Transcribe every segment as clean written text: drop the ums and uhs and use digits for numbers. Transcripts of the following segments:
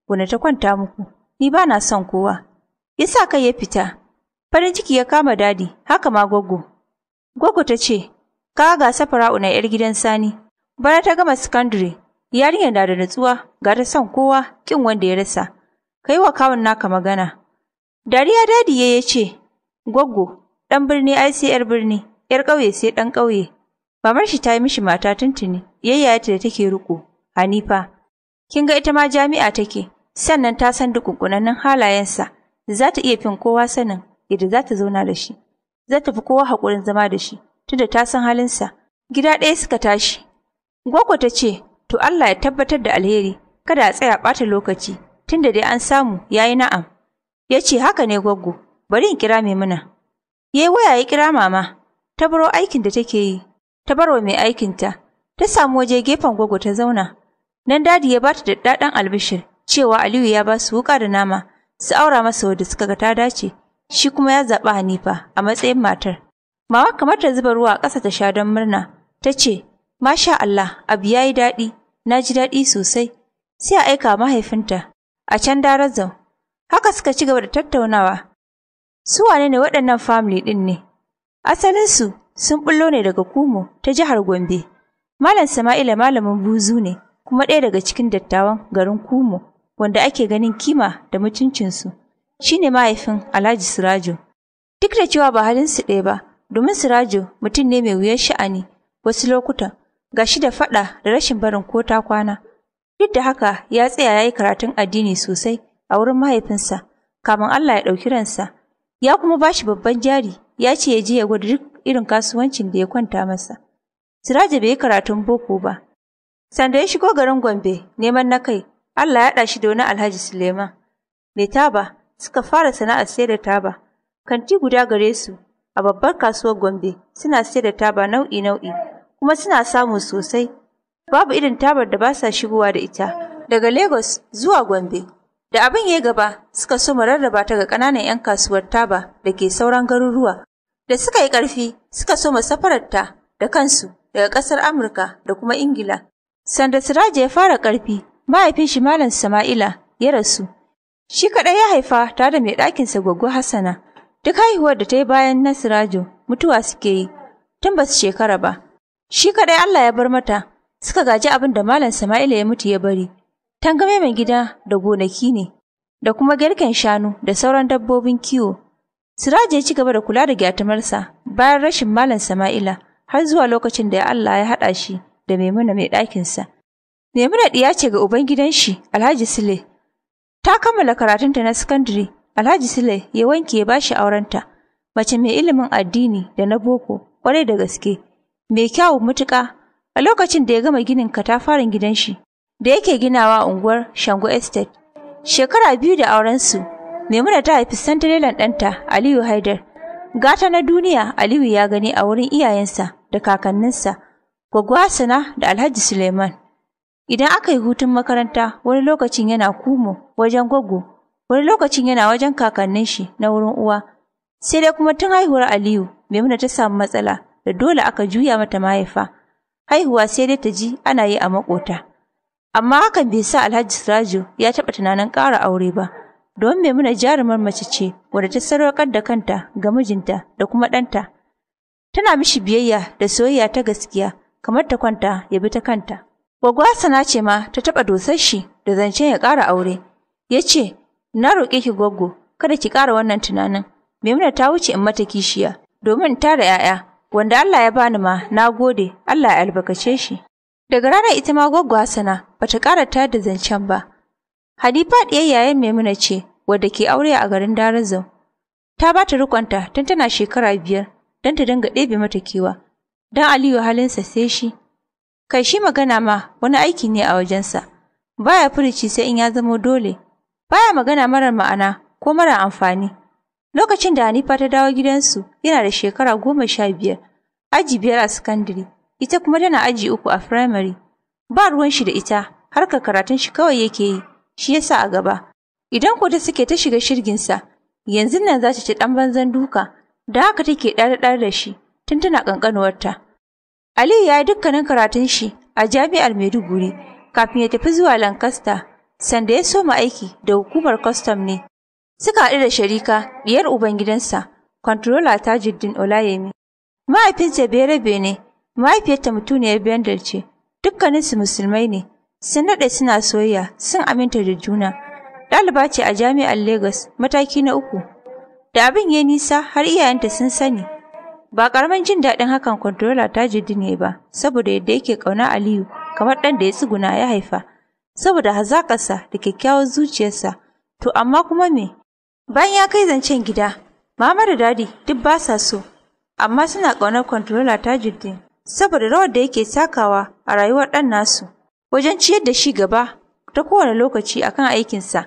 wanda ta kwanta muku. Ni ba na son kowa. Yasa kai ya fita. Farin ciki ya kama dadi, haka ma Goggo. Goggo ta ce, ka ga Safara'u na 'yar gidan Sani. Bara ta gama secondary. Yarinyar na da nutsuwa, ga ta son kowa, kin wanda ya rasa. Kai wa kawun naka magana. Dariya dadi ya ce, Goggo, dan birni ai sai 'yar birni, 'yar ƙauye sai dan ƙauye. Mamar shi ta yi mishi mata tuntuni, yayyayata da take riko, Hanifa. Kin ga ita ma jami'a take, sannan ta san dukunkunannen halayensa, za ta iya fin kowa sanin yadda za ta zauna da shi. Za ta fi kowa haƙurin zama da shi, tunda ta san halinsa. Gida ɗaya suka tashi. Goggo ta ce, to Allah ya tabbatar da alheri, kada a tsaya ɓata lokaci, tunda dai an samu yayi na'am. Ya ce haka ne Goggo, bari in kira Maimuna. Yayi waya ya kira mama, ta baro aikin da take yi, ta barwa mai aikinta, ta samu waje gefen Goggo ta zauna. Nan dadi ya bata daddaɗan albishir cewa Aliyu ya ba su wuƙa da nama, su aura masa wadda suka ga ta dace, shi kuma ya zaɓi Hanifa a matsayin matar. Mama kamar ta zuba ruwa a ƙasa ta sha don murna, ta ce, Masha Allah, abu ya yi daɗi, na ji daɗi sosai, sai a aika mahaifinta a can Darazau. Haka suka ci gaba da tattaunawa. Su wane ne waɗannan family ɗin ne? Asalinsu sun ɓullo ne daga Kumo ta jihar Gombe. Malam Sama'ila malamin buzu ne, kuma ɗaya daga cikin dattawan garin Kumo, wanda ake ganin kima da mutuncinsu. Shi ne mahaifin Alhaji Sirajo. Duk da cewa ba halinsu ɗaya ba, domin Sirajo mutum ne mai wuyar sha'ani wasu lokutan, ga shi da faɗa da rashin barin ko ta kwana. Duk da haka ya tsaya ya yi karatun addini sosai a wurin mahaifinsa, kamin Allah ya ɗauki ransa. Ya kuma ba shi babban jari, ya ce ya je ya gwada duk irin kasuwancin da ya kwanta masa. Sirajo bai yi karatun boko ba. Sanda ya shigo garin Gombe neman na kai, Allah ya haɗa shi da wani Alhaji Suleiman mai taba, suka fara sana'ar sayar da taba. Kanti guda gare su a babbar kasuwar Gombe, suna sayar da taba nau'i-nau'i, kuma suna samu sosai. Babu irin tabar da ba sa shigowa da ita daga Lagos zuwa Gombe. Da abin ya gaba, suka so rarraba ta ga ƙananan 'yan kasuwar taba da ke sauran garuruwa. Da suka yi ƙarfi, suka so safararta da kansu daga ƙasar Amurka da kuma Ingila. Sanda Sirajo ya fara ƙarfi, mahaifin shi Malam Sama'ila ya rasu. Shi kaɗai ya haifa tare da mai ɗakinsa Gwaggo Hassana. Duk haihuwar da ta yi bayan na Sirajo mutuwa suke yi, tun ba su shekara ba. Shi kaɗai Allah ya bar mata, suka gaji abin da Malam Sama'ila ya mutu ya bari. Tangame mai gida da gonaki ne, da kuma garken shanu da sauran dabbobin kiwo. Sirajo ya ci gaba da kula da gyatumarsa bayan rashin Malam Sama'ila har zuwa lokacin da Allah ya haɗa shi da Maimuna mai ɗakinsa. Maimuna ɗiya ce ga ubangidan shi Alhaji Sule. Ta kammala karatunta na sakandare, Alhaji Sule ya wanke ya bashi aurenta. Mace mai ilimin addini da na boko, ƙwarai da gaske, mai kyawun mutuƙa. A lokacin da ya gama ginin katafaren gidan shi da yake ginawa a unguwar Shango Estate. Shekara 2 da aurensu, Maimuna ta haifi santarelan ɗanta Aliyu Haidar. Gata na duniya Aliyu ya gani a wurin iyayensa da kakanninsa, Gwaggo Hassana da Alhaji Suleiman. Idan aka yi hutun makaranta, wani lokacin yana Kumo wajen Gwaggo, wani lokacin yana wajen kakannin shi na wurin uwa. Sai dai kuma tun haihuwar Aliyu, Maimuna ta samu matsala da dole aka juya mata mahaifa. Haihuwa sai dai ta ji ana yi a makota. Amma hakan bai sa Alhaji Sirajo ya taɓa tunanin ƙara aure ba, don Maimuna jarumar mace ce wadda ta sadaukar da kanta ga mijinta da kuma ɗanta. Tana mishi biyayya da soyayya ta gaskiya, kamar ta kwanta ya bi ta kanta. Gwaggo Hassana ce ma ta taɓa dosar shi da zancen ya ƙara aure. Ya ce, na roƙe ki Gwaggo, kada ki ƙara wannan tunanin. Maimuna ta wuce in mata kishiya, domin in tara 'ya'ya, wanda Allah ya bani ma, na gode, Allah ya albarkace shi. Daga ranar ita ma Gwaggo Hassana bata ƙara tayar da zancen ba. Hanifa ɗiyar yayan Maimuna ce, wadda ke aure a garin Darazau. Ta ba ta rikonta tun tana shekara 5 don ta dinga ɗebe mata kewa, don Aliyu halinsa sai shi. Kai shi magana ma wani aiki ne a wajensa, baya furici sai in ya zama dole, baya magana marar ma'ana ko marar amfani. Lokacin da Hanifa ta dawo gidansu yana da shekara 15, aji 5 a sakandare, ita kuma tana aji 3 a firamare. Ba ruwan shi da ita, harkar karatun shi kawai yake yi, shi yasa a gaba. Idan ko ta suke ta shiga shirginsa, yanzu nan za ta ci ɗan banzan duka, da haka take ɗare-ɗare da shi tun tana ƙanƙanuwarta. Aliyu ya yi dukkanin karatun shi a jami'ar Maiduguri kafin ya tafi zuwa Lancaster sanda ya soma aiki da hukumar custom ne. Suka haɗu da Sharika, diyar ubangidansa, Controller Tajuddin Olayemi. Mahaifinsa Berebe ne, mahaifiyarta mutuniyar Bendel ce, dukkaninsu musulmai ne, sun daɗe suna soyayya, sun aminta da juna. Ɗaliba ce a jami'ar Lagos, mataki na 3. Da abin ya nisa har iyayenta sun sani. Ba ƙaramin jin daɗin hakan Controller Tajuddin ne ba, saboda yadda yake ƙauna Aliyu kamar ɗan da ya tsuguna ya haifa, saboda hazaƙarsa da kyakkyawar zuciyarsa. To amma kuma me? Bayan ya kai zancen gida, Mama da Dadi duk ba sa so, amma suna ƙaunar Controller Tajuddin saboda rawar da yake takawa a rayuwar ɗan nasu wajen ciyar da shi gaba ta kowane lokaci akan aikinsa.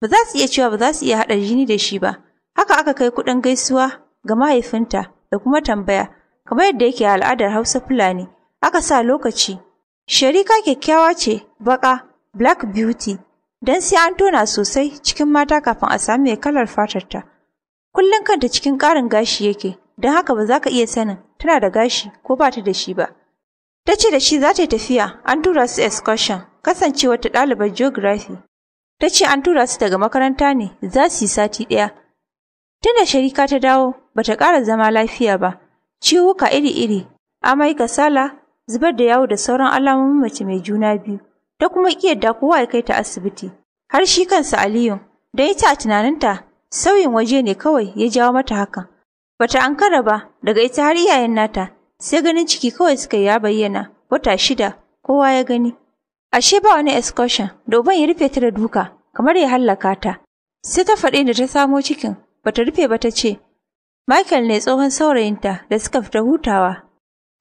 Ba za su iya cewa ba za su iya haɗa jini da shi ba. Haka aka kai kuɗin gaisuwa ga mahaifinta da kuma tambaya, kamar yadda yake a al'adar Hausa Fulani. Aka sa lokaci. Sharika kyakkyawa ce, baƙa, black beauty, don sai an tona sosai cikin mata kafin a sami mai kalar fatarta. Kullum kanta cikin ƙarin gashi yake, don haka ba za ka iya sanin tana da gashi ko ba ta da shi ba. Ta ce da shi za ta yi tafiya, an tura su excursion, kasancewar ta ɗalibar geography. Ta ce an tura su daga makaranta ne, za su yi sati ɗaya. Tunda Sharika ta dawo, ba ta ƙara zama lafiya ba. Ciwuka iri-iri, amai, kasala, zubar da yawo da sauran alamomin mace mai juna biyu. Ta kuma ƙi yadda kowa ya kai ta asibiti. Har shi kansa Aliyu, da ita a tunaninta, sauyin waje ne kawai ya jawo mata hakan. Bata ankara ba, daga ita har iyayen nata, sai ganin ciki kawai suka ya bayyana, wata 6, kowa ya gani. Ashe ba wani excursion, da uban ya rufe ta da duka, kamar ya hallaka ta. Sai ta faɗi da ta samo cikin, bata rufe ba ta ce, Michael ne tsohon saurayinta da suka fita hutawa.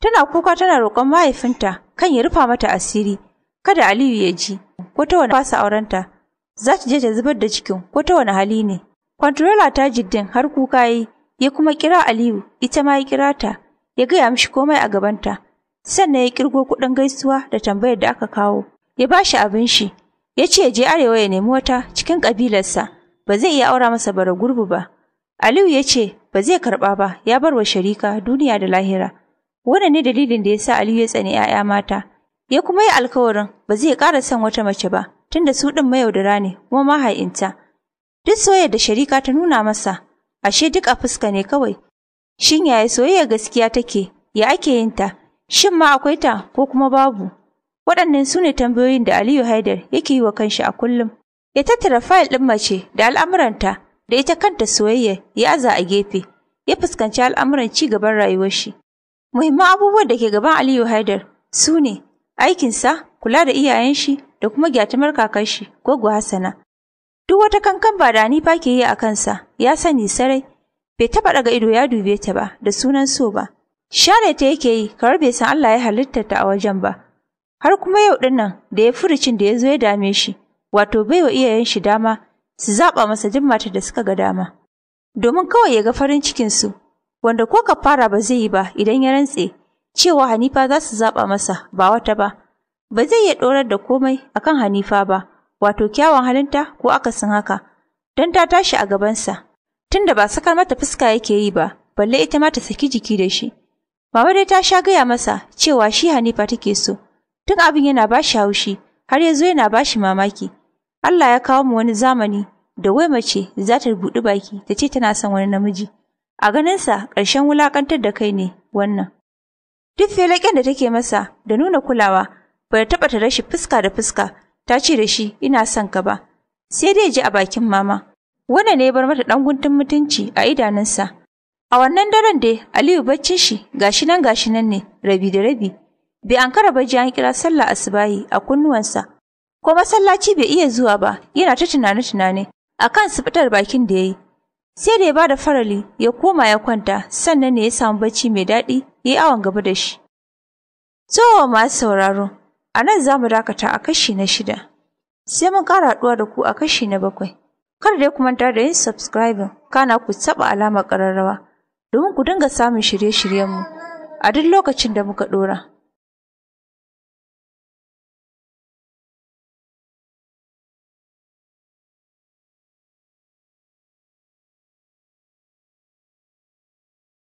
Tana kuka tana roƙon mahaifinta kan ya rufa mata asiri, kada Aliyu ya ji, ko ta wani fasa aurenta, za ta je ta zubar da cikin ko ta wani hali ne. Controller Tajuddin har kuka yi, ya kuma kira Aliyu, ita ma ya kira ta, ya gaya mishi komai a gabanta. Sannan ya kirgo kuɗin gaisuwa da tambayar da aka kawo, ya ba shi abin shi, ya ce ya je arewa ya nemi wata cikin ƙabilarsa, ba zai iya aura masa bara gurbu ba. Aliyu ya ce ba zai karɓa ba, ya bar wa Sharika duniya da lahira. Wannan ne dalilin da ya sa Aliyu ya tsani 'ya'ya mata, ya kuma yi alkawarin ba zai ƙara son wata mace ba, tunda su ɗin mayaudara ne kuma maha'inta. Duk soyayyar da Sharika ta nuna masa, ashe duk a fuska ne kawai. Shin yaya soyayya gaskiya take, ya ake yin ta, shin ma akwai ta ko kuma babu? Waɗannan su ne tambayoyin da Aliyu Haidar yake yi wa kanshi a kullum. Ya tattara fayil ɗin mace da al'amuranta da ita kanta soyayya ya aza a gefe, ya fuskanci al'amuran ci gaban rayuwar shi. Muhimman abubuwan da ke gaban Aliyu Haidar su ne aikinsa, kula da iyayen shi da kuma gyatumar kakar shi, Goggo Hassana. Duk wata kankan ba da Hanifa ke yi a kansa, ya sani sarai, bai taɓa ɗaga ido ya dube ta ba da sunan so ba. Share ta yake yi, kamar bai san Allah ya halitta ta a wajen ba. Har kuma yau ɗin nan da ya furucin da ya zo ya dame shi, wato baiwa iyayen shi dama su zaɓa masa duk matar da suka ga dama. Domin kawai ya ga farin cikinsu, wanda ko kafara ba zai yi ba idan ya rantse cewa Hanifa za su zaɓa masa ba wata ba. Ba zai iya ɗorar da komai akan Hanifa ba, wato kyawun halinta ko akasin haka, don ta tashi a gabansa, tunda ba sakar mata fuska yake yi ba, balle ita ma ta saki jiki da shi. Mama dai ta sha gaya masa cewa shi Hanifa take so, tun abin yana ba shi haushi, har ya zo yana ba shi mamaki. Allah ya kawo mu wani zamani da wai mace za ta buɗi baki ta ce tana son wani namiji. A ganinsa ƙarshen wulaƙantar da kai ne wannan. Duk felaƙen da take masa da nuna kulawa, ba ta taɓa ta rashi fuska da fuska ta ce da shi ina son ka ba, sai dai ji a bakin mama. Wannan ne ya bar mata ɗan guntun mutunci a idanunsa. A wannan daren dai Aliyu baccin shi gashi nan ne, rabi da rabi. Bai ankara ba ji an kira sallah asubahi a kunnuwansa. Ko masallaci bai iya zuwa ba, yana ta tunane-tunane akan fitar bakin da yayi. Sai da ya bada farali ya koma ya kwanta, sannan ne ya samu bacci mai daɗi yayi awon gaba da shi. So masu sauraro, a nan za mu dakata a kashi na 6. Sai mun ƙara haɗuwa da ku a kashi na 7. Kar dai ku manta da yin subscribing, kana ku taɓa alamar ƙararrawa domin ku dinga samun shirye-shiryenmu a duk lokacin da muka ɗora.